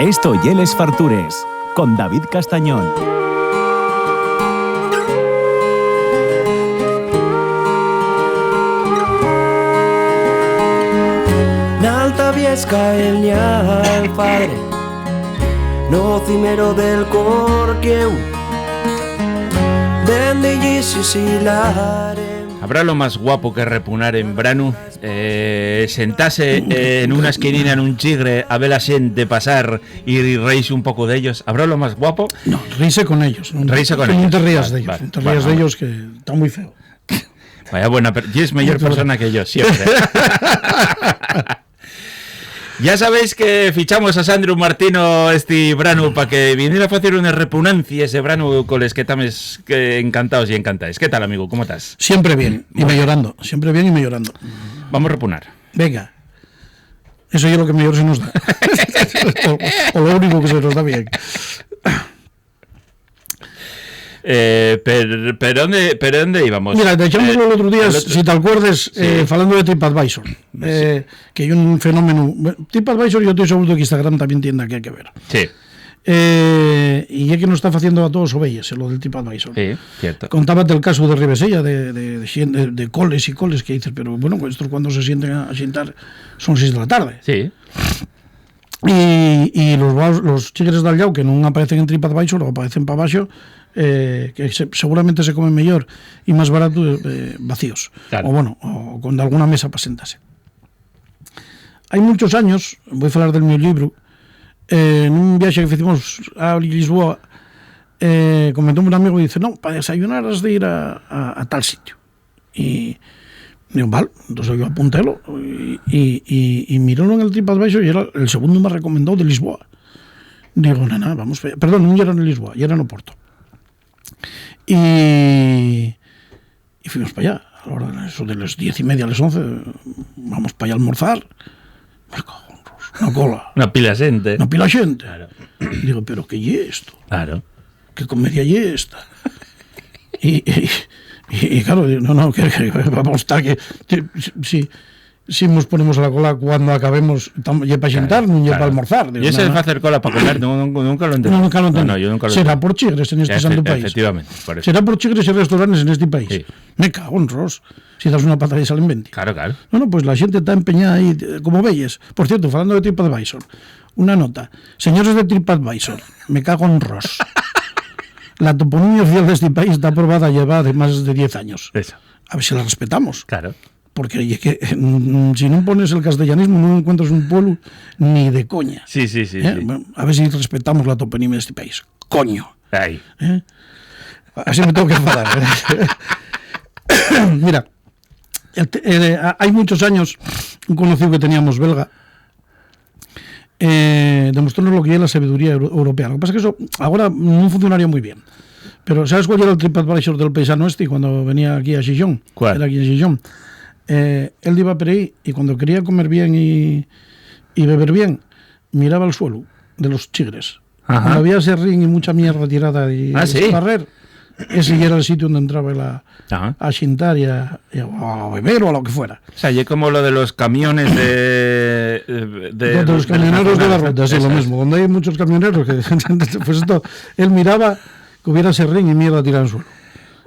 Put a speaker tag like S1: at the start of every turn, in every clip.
S1: Esto y Les Fartures, con David Castañón.
S2: N'alta Viesca el ñal padre, no cimero del Corquieu, dende Gissis y Lare.
S3: Habrá lo más guapo que repunar en Branu, sentarse en una esquinina en un chigre a ver la gente pasar y reírse un poco de ellos. ¿Habrá lo más guapo?
S4: No, reírse con ellos.
S3: Reírse con ellos.
S4: No te rías de ellos. No te rías de ellos, que está muy feo.
S3: Vaya buena, y es mejor persona que yo, siempre. Ya sabéis que fichamos a Sandro Martino este Branu para que viniera a hacer una repugnancia ese Branu con los que estamos encantados y encantáis. ¿Qué tal, amigo? ¿Cómo estás?
S4: Siempre bien y mejorando. Siempre bien y mejorando.
S3: Vamos a repunar.
S4: Venga. Eso es lo que mejor se nos da. o lo único que se nos da bien.
S3: ¿Pero dónde íbamos?
S4: Mira, echámoslo el otro día, si te acuerdas, sí. Hablando de TripAdvisor, sí. Que hay un fenómeno. TripAdvisor, yo estoy seguro que Instagram también tiene que ver.
S3: Sí.
S4: Y es que nos está haciendo a todos ovejas lo del TripAdvisor.
S3: Sí, cierto.
S4: Contábate el caso de Ribesella, de coles y coles, que dices, pero bueno, estos cuando se sienten a sentar son 6 de la tarde.
S3: Sí.
S4: Y los chigres del Llau que no aparecen en TripAdvisor o aparecen para abajo, que seguramente se comen mejor y más barato vacíos, claro. o con alguna mesa para sentarse. Hay muchos años, voy a hablar del mi libro, en un viaje que hicimos a Lisboa, comentó un amigo y dice, no, para desayunar has de ir a tal sitio. Y digo, vale, entonces yo apuntélo y mirólo en el TripAdvisor y era el segundo más recomendado de Lisboa. Digo, nada, vamos, perdón, no era en Lisboa, ya era en Oporto. Y fuimos para allá, a la hora eso de las 10:30 a las 11, vamos para allá a almorzar. Una cola.
S3: Una pila gente.
S4: Una pila gente. Claro. Digo, pero ¿qué es esto?
S3: Claro.
S4: ¿Qué comedia es esta? Y claro, no, que vamos a estar que si nos ponemos a la cola cuando acabemos, ya para sentar, no ya para almorzar.
S3: Digo, y ese es hacer cola para comer, nunca lo entendí.
S4: Nunca lo entendí.
S3: No, yo nunca lo
S4: será por chigres en este santo país.
S3: Efectivamente. Por eso.
S4: Será por chigres y restaurantes en este país.
S3: Sí.
S4: Me cago en Ros. Si das una patada y salen 20.
S3: Claro.
S4: No, pues la gente está empeñada ahí, como veis. Por cierto, hablando de TripAdvisor, una nota. Señores de TripAdvisor, me cago en Ros. La toponimia oficial de este país está aprobada lleva de más de 10 años.
S3: Eso.
S4: A ver si la respetamos.
S3: Claro.
S4: Porque es que si no pones el castellanismo no encuentras un pueblo ni de coña.
S3: Sí.
S4: Bueno, a ver si respetamos la toponimia de este país. Coño.
S3: Ahí.
S4: Así me tengo que enfadar. Mira, hay muchos años un conocido que teníamos belga demostrarnos lo que es la sabiduría europea. Lo que pasa es que eso ahora no funcionaría muy bien. Pero ¿sabes cuál era el TripAdvisor del paisano este cuando venía aquí a Gijón?
S3: ¿Cuál?
S4: Era aquí en Gijón. Él iba por ahí y cuando quería comer bien y beber bien, miraba al suelo de los chigres.
S3: Ajá.
S4: Cuando había serrín y mucha mierda tirada y
S3: ¿sí?
S4: barrer, ese era el sitio donde entraba él a xintar y a beber o a lo que fuera.
S3: O sea, y como lo de los camiones de
S4: los camioneros de la ruta, sí, lo mismo. Donde hay muchos camioneros, pues esto, él miraba que hubiera serrín y mierda tirada al suelo.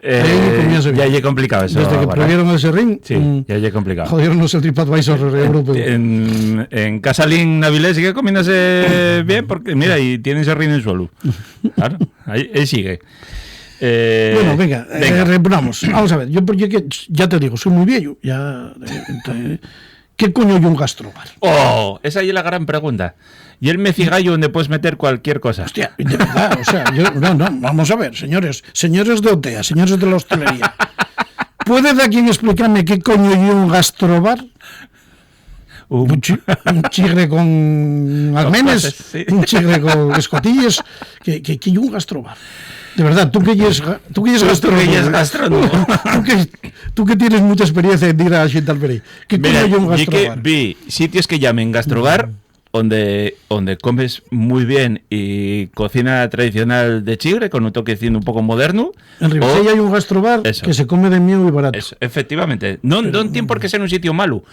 S3: Ya es complicado eso.
S4: Desde que prohibieron el serrín,
S3: sí, ya es complicado.
S4: Jodieronnos el TripAdvisor europeo.
S3: En Casalín Navilés sigue comiéndose bien porque, mira, y tiene serrín en el suelo. Claro, ahí sigue.
S4: Bueno, venga. Vamos a ver, yo ya te digo, soy muy viejo. ¿Qué coño hay un gastrobar?
S3: Esa es la gran pregunta. Y el mecigallo donde puedes meter cualquier cosa.
S4: Hostia, de verdad, o sea, vamos a ver, señores de OTEA, señores de la hostelería. ¿Puede alguien explicarme qué coño hay un gastrobar? Un chigre con almenes, sí. Un chigre con escotillas, que hay un gastrobar. De verdad, tú que eres gastrónomo. Tú que tienes mucha experiencia en ir a Xintalperí. ¿Qué coño hay un gastrobar?
S3: Vi sitios que llamen gastrobar donde comes muy bien y cocina tradicional de Chigre con un toquecino un poco moderno.
S4: En Ribasella hay un gastrobar que se come de mío y barato.
S3: Eso, efectivamente. No tiene por qué ser un sitio malo,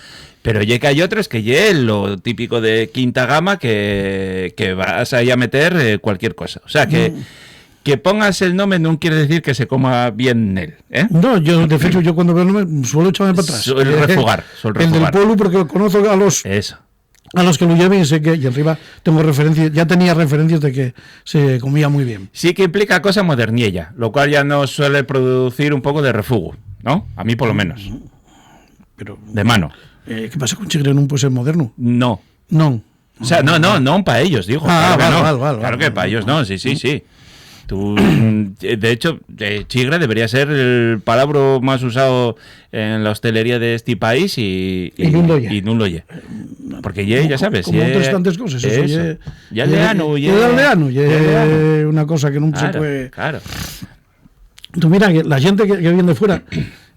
S3: pero ya que hay otros que ya lo típico de quinta gama que vas ahí a meter cualquier cosa. O sea, que pongas el nombre no quiere decir que se coma bien él, ¿eh?
S4: No, yo de hecho yo cuando veo el nombre suelo echarme para atrás.
S3: Suele refugar.
S4: El del pueblo porque lo conozco a los que lo lleven y sé que y arriba tengo referencias, ya tenía referencias de que se comía muy bien.
S3: Sí que implica cosa modernilla, lo cual ya nos suele producir un poco de refugo, ¿no? A mí por lo menos.
S4: Pero
S3: de mano.
S4: ¿Qué pasa con Chigre? ¿No puede ser moderno?
S3: No. O sea, no para ellos, digo. Claro que para ellos no, sí. De hecho, Chigre debería ser el palabra más usado en la hostelería de este país y no lo ye. Porque ya sabes.
S4: Como otras tantas cosas. Eso.
S3: Ya aldeano.
S4: Una cosa que nunca se puede...
S3: Claro.
S4: Tú mira, que la gente que viene de fuera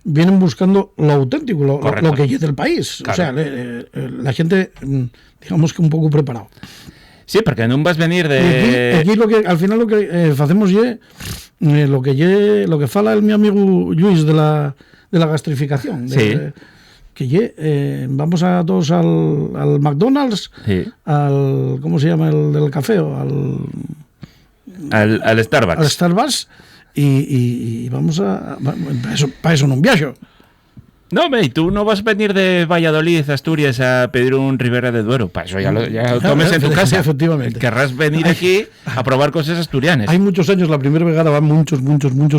S4: vienen buscando lo auténtico, lo que es del país. Claro. O sea, la gente, digamos que un poco preparado.
S3: Sí, porque no vas a venir de...
S4: Aquí al final lo que hacemos lo que fala mi amigo Luis de la gastrificación. Que vamos a todos al McDonald's, al... ¿Cómo se llama el del café?
S3: Al Starbucks.
S4: Al Starbucks y vamos a... Para eso no un viaje.
S3: No, y tú no vas a venir de Valladolid, Asturias, a pedir un Ribera de Duero. Para eso ya lo tomes en tu casa.
S4: Efectivamente.
S3: Querrás venir aquí a probar cosas asturianas.
S4: Hay muchos años, la primera vegada, van muchos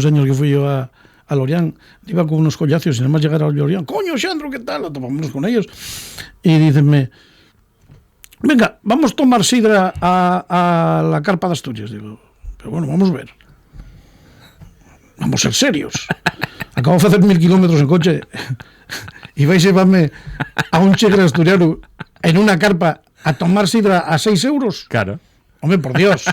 S4: años que fui yo a Lorient. Iba con unos collacios y nada más llegar a Lorient. ¡Coño, Xandro, qué tal! Lo tomamos con ellos. Y dicenme, venga, vamos a tomar sidra a la carpa de Asturias. Digo, pero bueno, vamos a ver. Vamos a ser serios. Acabo de hacer 1000 kilómetros en coche y vais a llevarme a un Chigre asturiano en una carpa a tomar sidra a 6 euros.
S3: Claro.
S4: Hombre, por Dios.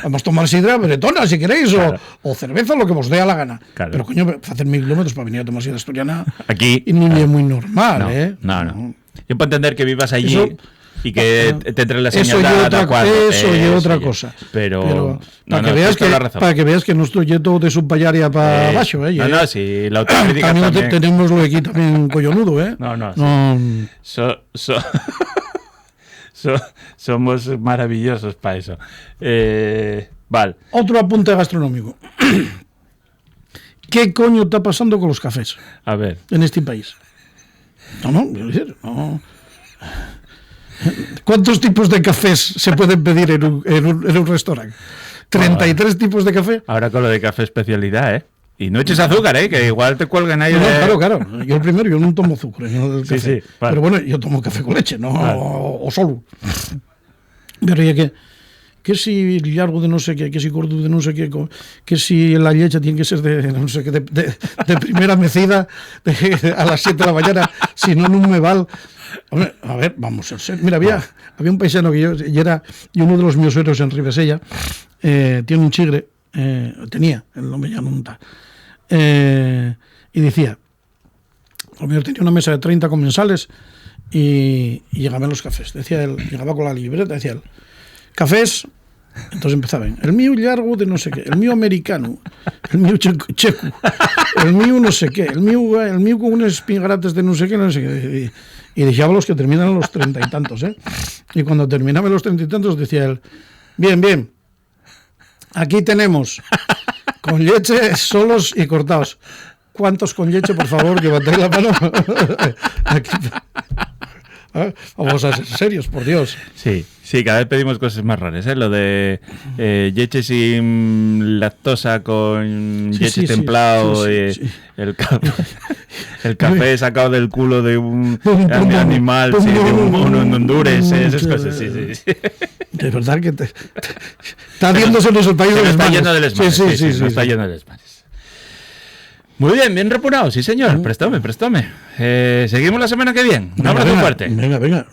S4: Vamos a tomar sidra bretona, si queréis, claro. o cerveza, lo que os dé a la gana.
S3: Claro.
S4: Pero, coño, hacer 1000 kilómetros para venir a tomar sidra asturiana
S3: aquí
S4: y no es muy normal,
S3: No. Yo puedo entender que vivas allí y que te entre la señal
S4: eso y otra cosa.
S3: Pero
S4: para que veas que no estoy todo de subpallaria para abajo,
S3: No, sí, la autocrítica también.
S4: Tenemos lo aquí también collonudo,
S3: Somos maravillosos para eso. Vale.
S4: Otro apunte gastronómico. ¿Qué coño está pasando con los cafés?
S3: A ver.
S4: En este país. No. ¿Cuántos tipos de cafés se pueden pedir en un restaurante? 33 tipos de café.
S3: Ahora con lo de café especialidad, ¿eh? Y no eches azúcar, que igual te cuelgan ahí.
S4: Claro. Yo el primero, yo no tomo azúcar en el café.
S3: Sí, vale.
S4: Pero bueno, yo tomo café con leche, ¿no? Vale. O solo. Pero ya que si largo de no sé qué, que si gordo de no sé qué, que si la leche tiene que ser de no sé qué, de primera mecida a las 7 de la mañana, si no me vale. Hombre, a ver, vamos a ser. Mira, había un paisano que y uno de los míos héroes en Ribesella, tiene un Chigre, tenía, el nombre ya no está, y decía, lo mío tenía una mesa de 30 comensales y llegaban los cafés. Decía él, llegaba con la libreta, decía él, cafés. Entonces empezaban, el mío largo de no sé qué, el mío americano, el mío checo, el mío no sé qué, el mío con unos espingarates de no sé qué, y dejaba los que terminan los 30 y tantos, y cuando terminaban los 30 y tantos decía él, bien, aquí tenemos con leche solos y cortados. ¿Cuántos con leche, por favor? Levantad la mano. Aquí. Vamos a ser serios, por Dios.
S3: Sí, cada vez pedimos cosas más raras, Lo de leche sin lactosa con leche templado, el café sacado del culo de un animal, de un mono en Honduras, esas cosas, sí.
S4: De verdad que está viéndose en esos países.
S3: Está lleno de lesmanes. Sí, está lleno de lesmanes. Muy bien repunado, sí señor. Préstame. Seguimos la semana que viene. Un abrazo fuerte.
S4: Venga.